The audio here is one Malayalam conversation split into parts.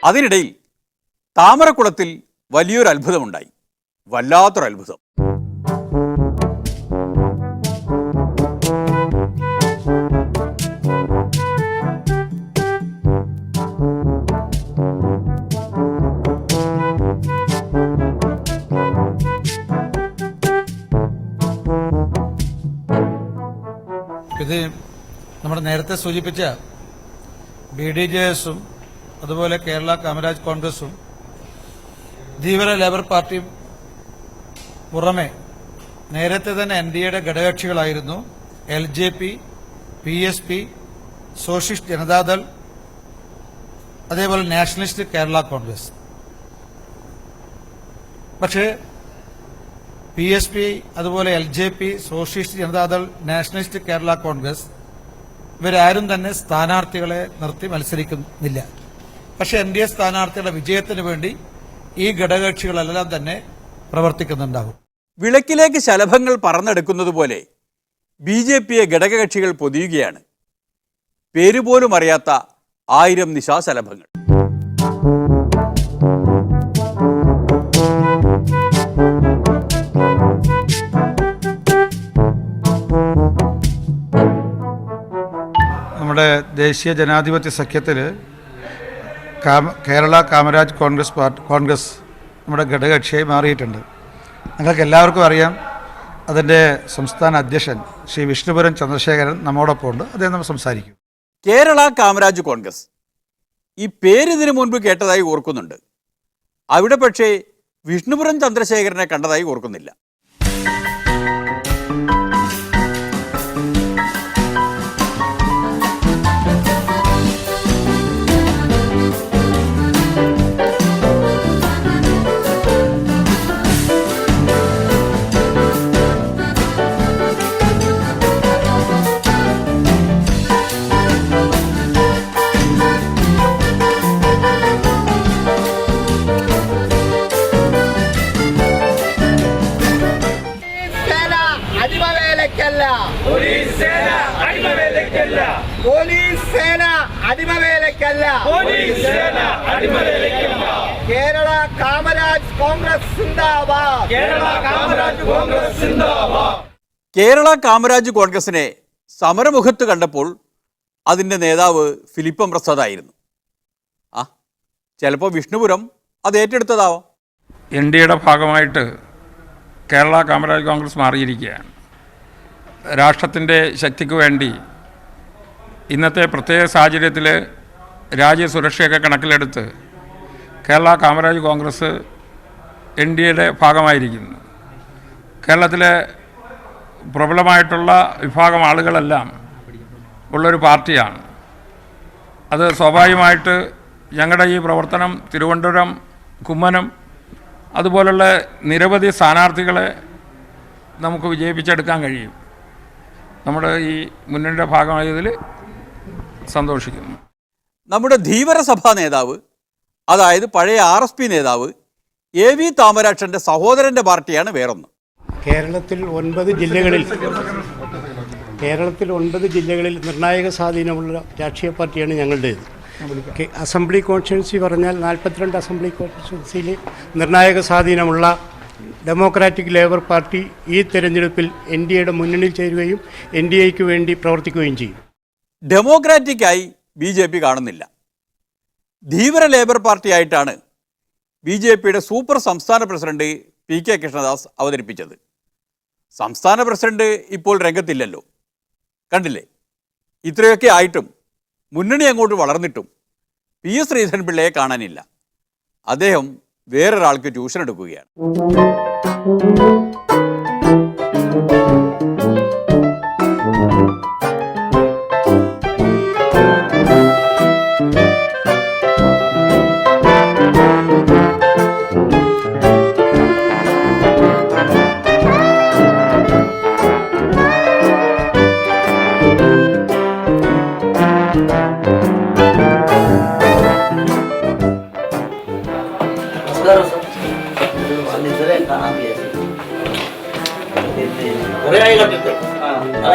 അതിനിടയിൽ താമരക്കുളത്തിൽ വലിയൊരു അത്ഭുതമുണ്ടായി. വല്ലാത്തൊരു അത്ഭുതം. ഇത് നമ്മൾ നേരത്തെ സൂചിപ്പിച്ച BDJS-ഉം അതുപോലെ കേരള കാമരാജ് കോൺഗ്രസും ധീവര ലേബർ പാർട്ടിയും പുറമെ നേരത്തെ തന്നെ NDAയുടെ ഘടകകക്ഷികളായിരുന്നു LJP, PSP, സോഷ്യലിസ്റ്റ് ജനതാദൾ, അതേപോലെ നാഷണലിസ്റ്റ് കേരള കോൺഗ്രസ്. പക്ഷേ PSP, അതുപോലെ LJP, socialist Janata Dal, nationalist Kerala Congress ഇവരാരും തന്നെ സ്ഥാനാർത്ഥികളെ നിർത്തി മത്സരിക്കുന്നില്ല. പക്ഷെ NDA സ്ഥാനാർത്ഥികളുടെ വിജയത്തിന് വേണ്ടി ഈ ഘടകകക്ഷികളെല്ലാം തന്നെ പ്രവർത്തിക്കുന്നുണ്ടാകും. വിളക്കിലേക്ക് ശലഭങ്ങൾ പറന്നെടുക്കുന്നത് പോലെ BJPയെ ഘടകകക്ഷികൾ പൊതിയുകയാണ്. പേരുപോലും അറിയാത്ത 1000 നിശാശലഭങ്ങൾ. നമ്മുടെ ദേശീയ ജനാധിപത്യ സഖ്യത്തിൽ കേരള കാമരാജ് കോൺഗ്രസ് നമ്മുടെ ഘടകകക്ഷിയായി മാറിയിട്ടുണ്ട്. നിങ്ങൾക്ക് എല്ലാവർക്കും അറിയാം, അതിൻ്റെ സംസ്ഥാന അധ്യക്ഷൻ ശ്രീ വിഷ്ണുപുരം ചന്ദ്രശേഖരൻ നമ്മോടൊപ്പം ഉണ്ട്. അദ്ദേഹം നമ്മൾ സംസാരിക്കും. കേരള കാമരാജ് കോൺഗ്രസ് ഈ പേര് ഇതിനു മുൻപ് കേട്ടതായി ഓർക്കുന്നുണ്ട്. അവിടെ പക്ഷേ വിഷ്ണുപുരം ചന്ദ്രശേഖരനെ കണ്ടതായി ഓർക്കുന്നില്ല. കേരള കാമരാജ് കോൺഗ്രസ് സിന്ദാബാദ്. കേരള കാമരാജ് കോൺഗ്രസിനെ സമരമുഖത്ത് കണ്ടപ്പോൾ അതിൻ്റെ നേതാവ് ഫിലിപ്പം പ്രസാദ് ആയിരുന്നു. ചിലപ്പോൾ വിഷ്ണുപുരം അത് ഏറ്റെടുത്തതാവാം. NDAയുടെ ഭാഗമായിട്ട് കേരള കാമരാജ് കോൺഗ്രസ് മാറിയിരിക്കുകയാണ്. രാഷ്ട്രത്തിൻ്റെ ശക്തിക്ക് വേണ്ടി ഇന്നത്തെ പ്രത്യേക സാഹചര്യത്തിൽ രാജ്യസുരക്ഷയൊക്കെ കണക്കിലെടുത്ത് കേരള കാമരാജ് കോൺഗ്രസ് NDAയുടെ ഭാഗമായിരിക്കുന്നു. കേരളത്തിലെ പ്രബലമായിട്ടുള്ള വിഭാഗം ആളുകളെല്ലാം ഉള്ളൊരു പാർട്ടിയാണ്. അത് സ്വാഭാവികമായിട്ട് ഞങ്ങളുടെ ഈ പ്രവർത്തനം തിരുവനന്തപുരം, കുമ്മനം അതുപോലുള്ള നിരവധി സ്ഥാനാർത്ഥികളെ നമുക്ക് വിജയിപ്പിച്ചെടുക്കാൻ കഴിയും. നമ്മുടെ ഈ മുന്നണിയുടെ ഭാഗമായതിൽ സന്തോഷിക്കുന്നു. നമ്മുടെ ധീവരസഭാ നേതാവ്, അതായത് പഴയ RSP നേതാവ് AV താമരാക്ഷൻ്റെ സഹോദരൻ്റെ പാർട്ടിയാണ് വേറൊന്ന്. കേരളത്തിൽ 9 ജില്ലകളിൽ നിർണായക സ്വാധീനമുള്ള രാഷ്ട്രീയ പാർട്ടിയാണ് ഞങ്ങളുടേത്. അസംബ്ലി കോൺസ്റ്റിറ്റ്യുവൻസി പറഞ്ഞാൽ 42 അസംബ്ലി കോൺസ്റ്റിറ്റ്യുവൻസിയിൽ നിർണായക സ്വാധീനമുള്ള ഡെമോക്രാറ്റിക് ലേബർ പാർട്ടി ഈ തെരഞ്ഞെടുപ്പിൽ NDAയുടെ മുന്നണിയിൽ ചേരുകയും NDAയ്ക്ക് വേണ്ടി പ്രവർത്തിക്കുകയും ചെയ്യും. ഡെമോക്രാറ്റിക്കായി BJP കാണുന്നില്ല. ധീവര ലേബർ പാർട്ടിയായിട്ടാണ് BJPയുടെ സൂപ്പർ സംസ്ഥാന പ്രസിഡന്റ് PK കൃഷ്ണദാസ് അവതരിപ്പിച്ചത്. സംസ്ഥാന പ്രസിഡന്റ് ഇപ്പോൾ രംഗത്തില്ലല്ലോ. കണ്ടില്ലേ, ഇത്രയൊക്കെ ആയിട്ടും മുന്നണി അങ്ങോട്ട് വളർന്നിട്ടും PS ശ്രീധരൻപിള്ളയെ കാണാനില്ല. അദ്ദേഹം വേറൊരാൾക്ക് ട്യൂഷൻ എടുക്കുകയാണ്.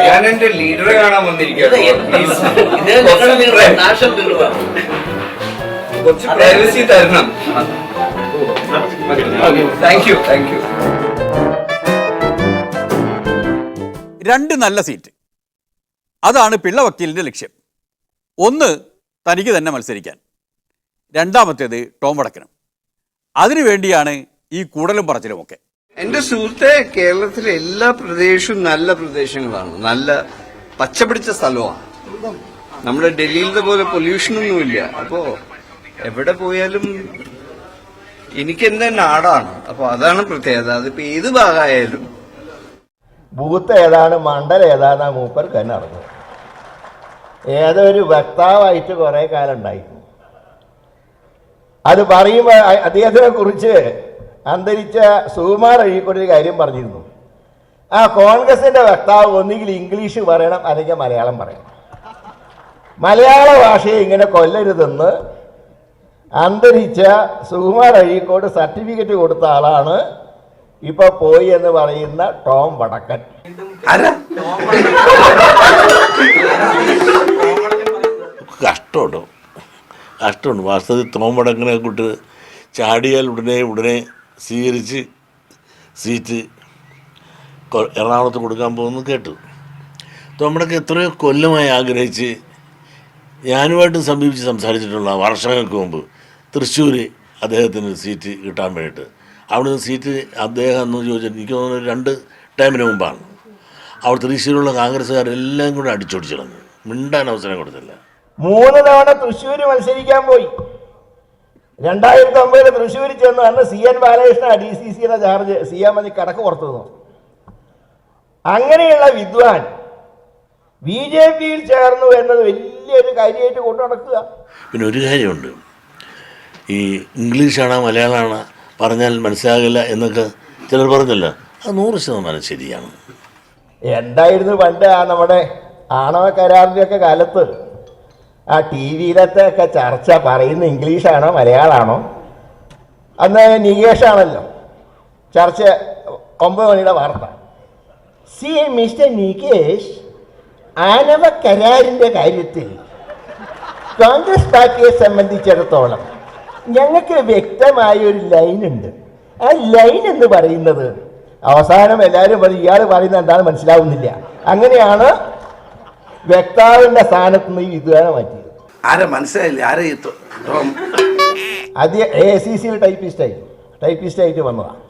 ഞാൻ എന്റെ ലീഡറെ കാണാൻ വന്നിരിക്കുകയാണ്. കുറച്ച് പ്രൈവസി തരണം. Thank you. രണ്ട് നല്ല സീറ്റ്, അതാണ് പിള്ള വക്കീലിൻ്റെ ലക്ഷ്യം. ഒന്ന് തനിക്ക് തന്നെ മത്സരിക്കാൻ, രണ്ടാമത്തേത് ടോം വടക്കനും. അതിനുവേണ്ടിയാണ് ഈ കൂടലും പറച്ചിലുമൊക്കെ. എന്റെ സുഹൃത്തെ, കേരളത്തിലെ എല്ലാ പ്രദേശവും നല്ല പ്രദേശങ്ങളാണ്, നല്ല പച്ചപിടിച്ച സ്ഥലമാണ്. നമ്മുടെ ഡൽഹിയിലത്തെ പോലെ പൊല്യൂഷനൊന്നുമില്ല. അപ്പോ എവിടെ പോയാലും എനിക്കെന്റെ നാടാണ്. അപ്പൊ അതാണ് പ്രത്യേകത. അതിപ്പോ ഏത് ഭാഗമായാലും. ബൂത്ത് ഏതാണ്, മണ്ഡലം ഏതാണ്, മൂപ്പർക്ക് തന്നെ അറിഞ്ഞു. ഏതൊരു വക്താവായിട്ട് കുറേ കാലം ഉണ്ടായിരുന്നു. അത് പറയുമ്പോൾ അദ്ദേഹത്തിനെ കുറിച്ച് അന്തരിച്ച സുകുമാർ അഴീക്കോടൊരു കാര്യം പറഞ്ഞിരുന്നു. ആ കോൺഗ്രസിൻ്റെ വക്താവ് ഒന്നുകിൽ ഇംഗ്ലീഷ് പറയണം, അല്ലെങ്കിൽ മലയാളം പറയണം. മലയാള ഭാഷയെ ഇങ്ങനെ കൊല്ലരുതെന്ന് അന്തരിച്ച സുകുമാർ അഴീക്കോട് സർട്ടിഫിക്കറ്റ് കൊടുത്ത ആളാണ് ഇപ്പൊ പോയി എന്ന് പറയുന്ന ടോം വടക്കൻ. കഷ്ടമുണ്ട് വാസ്തവത്തിൽ. ടോം വടക്കനെ കൂട്ട് ചാടിയാൽ ഉടനെ സ്വീകരിച്ച് സീറ്റ് എറണാകുളത്ത് കൊടുക്കാൻ പോകുന്നു കേട്ടു. ടോം വടക്കൻ എത്രയോ കൊല്ലമായി ആഗ്രഹിച്ച് ഞാനുമായിട്ട് സമീപിച്ച് സംസാരിച്ചിട്ടുള്ള വർഷങ്ങൾക്ക് മുമ്പ് തൃശ്ശൂർ അദ്ദേഹത്തിന് സീറ്റ് കിട്ടാൻ വേണ്ടിയിട്ട്. അവിടെ നിന്ന് സീറ്റ് അദ്ദേഹം എന്ന് ചോദിച്ചിട്ട് എനിക്ക് തോന്നുന്നു 2 ടൈമിന് മുമ്പാണ്. അവിടെ തൃശ്ശൂരുള്ള കോൺഗ്രസ്സുകാരെല്ലാം കൂടെ അടിച്ചോടിച്ചു കളഞ്ഞു, മിണ്ടാൻ അവസരം കൊടുത്തില്ല. 3 തവണ തൃശ്ശൂർ മത്സരിക്കാൻ പോയി. 2009 തൃശ്ശൂർ ചെന്ന് അന്ന് CN ബാലകൃഷ്ണ DCCയുടെ ചാർജ് CM കടക്ക് പുറത്തു നിന്നു. അങ്ങനെയുള്ള വിദ്വാൻ BJPയിൽ ചേർന്നു എന്നത് വലിയൊരു കാര്യമായിട്ട് കൊണ്ടു നടക്കുക. പിന്നെ ഒരു കാര്യമുണ്ട്, ഈ ഇംഗ്ലീഷാണോ മലയാളമാണോ പറഞ്ഞാൽ മനസ്സിലാകില്ല എന്നൊക്കെ ചിലർ പറഞ്ഞല്ലോ, അത് 100% ശരിയാണ്. എന്തായിരുന്നു പണ്ട് ആ നമ്മുടെ ആണവ കരാറിൻ്റെയൊക്കെ കാലത്ത് ആ TV-ലത്തെ ഒക്കെ ചർച്ച പറയുന്ന ഇംഗ്ലീഷാണോ മലയാളമാണോ? അന്ന് നികേഷാണല്ലോ ചർച്ച 9 മണിയുടെ വാർത്ത. മിസ്റ്റർ നികേഷ്, ആണവ കരാറിൻ്റെ കാര്യത്തിൽ കോൺഗ്രസ് പാർട്ടിയെ സംബന്ധിച്ചിടത്തോളം ഞങ്ങൾക്ക് വ്യക്തമായ ഒരു ലൈനുണ്ട്. ആ ലൈൻ എന്ന് പറയുന്നത് അവസാനം എല്ലാവരും പറയും ഇയാൾ പറയുന്നത് എന്താണെന്ന് മനസ്സിലാവുന്നില്ല. അങ്ങനെയാണ് വ്യക്താവിൻ്റെ സ്ഥാനത്ത് നിന്ന് ഈ വിദ്വാനെ മാറ്റിയത്. ആരെ മനസ്സിലായില്ല? ആരെ അത് ACCയിൽ ടൈപ്പിസ്റ്റായിട്ട് വന്നതാണ്.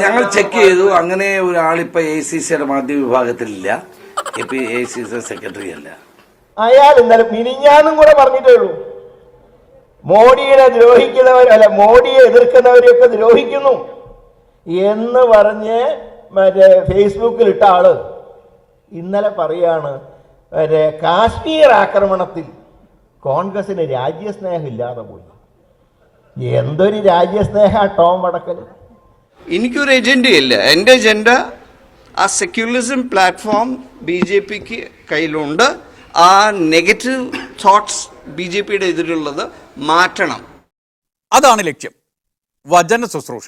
ഞങ്ങൾ ചെക്ക് ചെയ്തു. അങ്ങനെ ഒരാളിപ്പോ ACCയുടെ മാധ്യമ വിഭാഗത്തിലില്ല. ഇപ്പൊ ACC സെക്രട്ടറി അല്ല. അയാൾ ഇന്നലെ മിനിഞ്ഞാന്നും കൂടെ പറഞ്ഞിട്ടേ ഉള്ളൂ, മോഡിയെ ദ്രോഹിക്കുന്നവരല്ല, മോഡിയെ എതിർക്കുന്നവരെയൊക്കെ ദ്രോഹിക്കുന്നു എന്ന് പറഞ്ഞ് മറ്റേ ഫേസ്ബുക്കിൽ ഇട്ട ആള് ഇന്നലെ പറയാണ് മറ്റേ കാശ്മീർ ആക്രമണത്തിൽ കോൺഗ്രസിന് രാജ്യസ്നേഹം ഇല്ലാതെ പോയി. എന്തൊരു രാജ്യസ്നേഹ ടോം വടക്കൻ. എനിക്കൊരു എജൻഡയില്ല. എൻ്റെ എജൻഡ ആ സെക്യുലറിസം പ്ലാറ്റ്ഫോം BJPക്ക് കയ്യിലുണ്ട്. ആ നെഗറ്റീവ് തോട്ട്സ് BJPയുടെ എതിരുള്ളത് മാറ്റണം. അതാണ് ലക്ഷ്യം, വചന ശുശ്രൂഷ.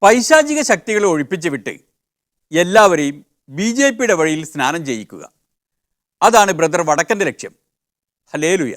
പൈശാചിക ശക്തികളെ ഒഴിപ്പിച്ച് വിട്ട് എല്ലാവരെയും BJPയുടെ വഴിയിൽ സ്നാനം ചെയ്യിക്കുക. അതാണ് ബ്രദർ വടക്കൻ്റെ ലക്ഷ്യം. ഹല്ലേലൂയ.